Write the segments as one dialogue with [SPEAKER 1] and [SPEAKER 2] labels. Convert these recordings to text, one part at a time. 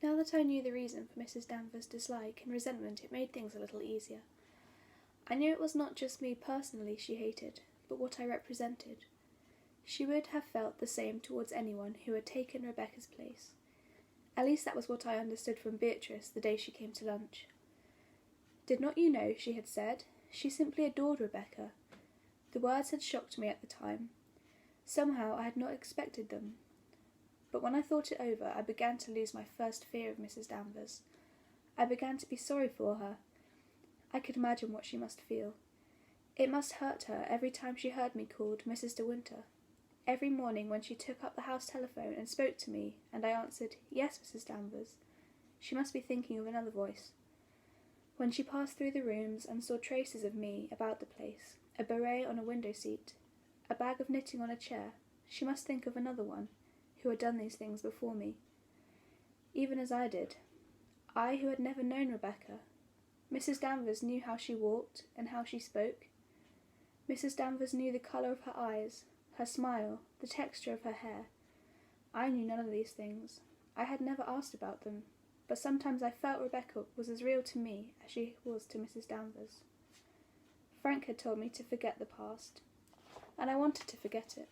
[SPEAKER 1] Now that I knew the reason for Mrs. Danvers' dislike and resentment, it made things a little easier. I knew it was not just me personally she hated, but what I represented. She would have felt the same towards anyone who had taken Rebecca's place. At least that was what I understood from Beatrice the day she came to lunch. "Did not you know," she had said, "she simply adored Rebecca." The words had shocked me at the time. Somehow I had not expected them. But when I thought it over, I began to lose my first fear of Mrs. Danvers. I began to be sorry for her. I could imagine what she must feel. It must hurt her every time she heard me called Mrs. De Winter. Every morning when she took up the house telephone and spoke to me, and I answered, "Yes, Mrs. Danvers," she must be thinking of another voice. When she passed through the rooms and saw traces of me about the place, a beret on a window seat, a bag of knitting on a chair, she must think of another one, who had done these things before me. Even as I did. I who had never known Rebecca. Mrs. Danvers knew how she walked and how she spoke. Mrs. Danvers knew the colour of her eyes, her smile, the texture of her hair. I knew none of these things. I had never asked about them, but sometimes I felt Rebecca was as real to me as she was to Mrs. Danvers. Frank had told me to forget the past, and I wanted to forget it.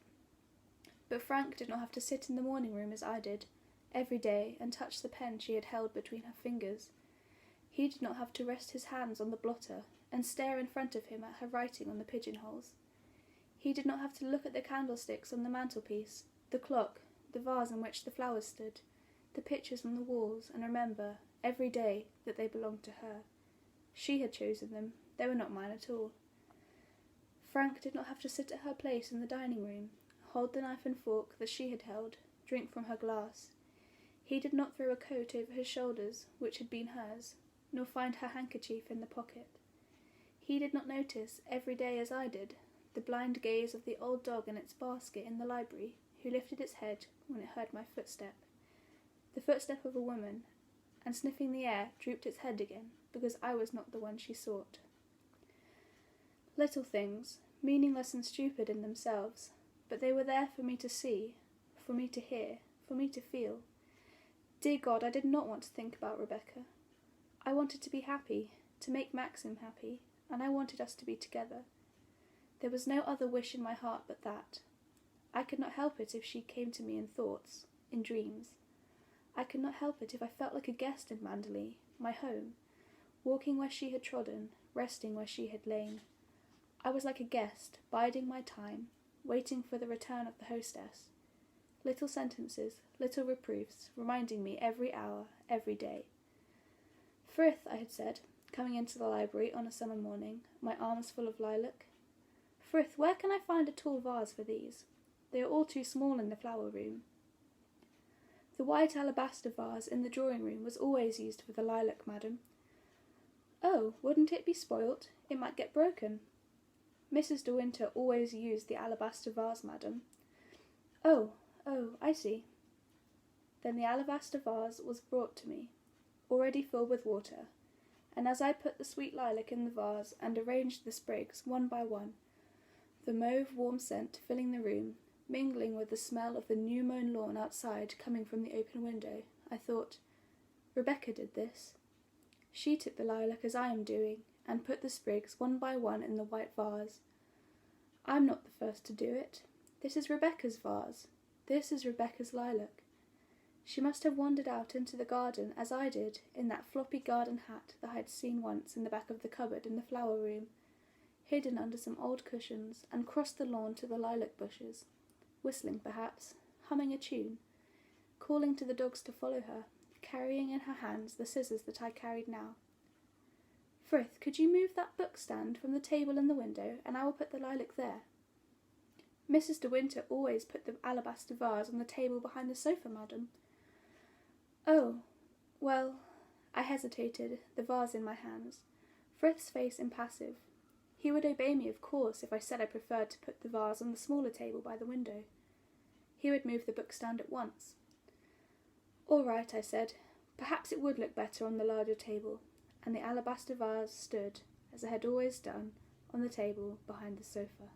[SPEAKER 1] But Frank did not have to sit in the morning room as I did, every day, and touch the pen she had held between her fingers. He did not have to rest his hands on the blotter and stare in front of him at her writing on the pigeonholes. He did not have to look at the candlesticks on the mantelpiece, the clock, the vase in which the flowers stood, the pictures on the walls, and remember, every day, that they belonged to her. She had chosen them, they were not mine at all. Frank did not have to sit at her place in the dining room, hold the knife and fork that she had held, drink from her glass. He did not throw a coat over his shoulders, which had been hers, nor find her handkerchief in the pocket. He did not notice, every day as I did, the blind gaze of the old dog in its basket in the library, who lifted its head when it heard my footstep. The footstep of a woman, and sniffing the air, drooped its head again, because I was not the one she sought. Little things, meaningless and stupid in themselves, but they were there for me to see, for me to hear, for me to feel. Dear God, I did not want to think about Rebecca. I wanted to be happy, to make Maxim happy, and I wanted us to be together. There was no other wish in my heart but that. I could not help it if she came to me in thoughts, in dreams. I could not help it if I felt like a guest in Manderley, my home, walking where she had trodden, resting where she had lain. I was like a guest, biding my time, waiting for the return of the hostess. Little sentences, little reproofs, reminding me every hour, every day. "Frith," I had said, coming into the library on a summer morning, my arms full of lilac. "Frith, where can I find a tall vase for these? They are all too small in the flower room." "The white alabaster vase in the drawing-room was always used for the lilac, madam." "Oh, wouldn't it be spoilt? It might get broken." "Mrs. De Winter always used the alabaster vase, madam." Oh, I see." Then the alabaster vase was brought to me, already filled with water, and as I put the sweet lilac in the vase and arranged the sprigs one by one, the mauve warm scent filling the room, mingling with the smell of the new-mown lawn outside coming from the open window, I thought, Rebecca did this. She took the lilac as I am doing, and put the sprigs one by one in the white vase. I'm not the first to do it. This is Rebecca's vase. This is Rebecca's lilac. She must have wandered out into the garden as I did in that floppy garden hat that I had seen once in the back of the cupboard in the flower room, hidden under some old cushions, and crossed the lawn to the lilac bushes, whistling perhaps, humming a tune, calling to the dogs to follow her, carrying in her hands the scissors that I carried now. "Frith, could you move that book-stand from the table in the window, and I will put the lilac there?" "Mrs. De Winter always put the alabaster vase on the table behind the sofa, madam." "Oh, well," I hesitated, the vase in my hands, Frith's face impassive. He would obey me, of course, if I said I preferred to put the vase on the smaller table by the window. He would move the book-stand at once. "All right," I said. "Perhaps it would look better on the larger table," and the alabaster vase stood, as it had always done, on the table behind the sofa.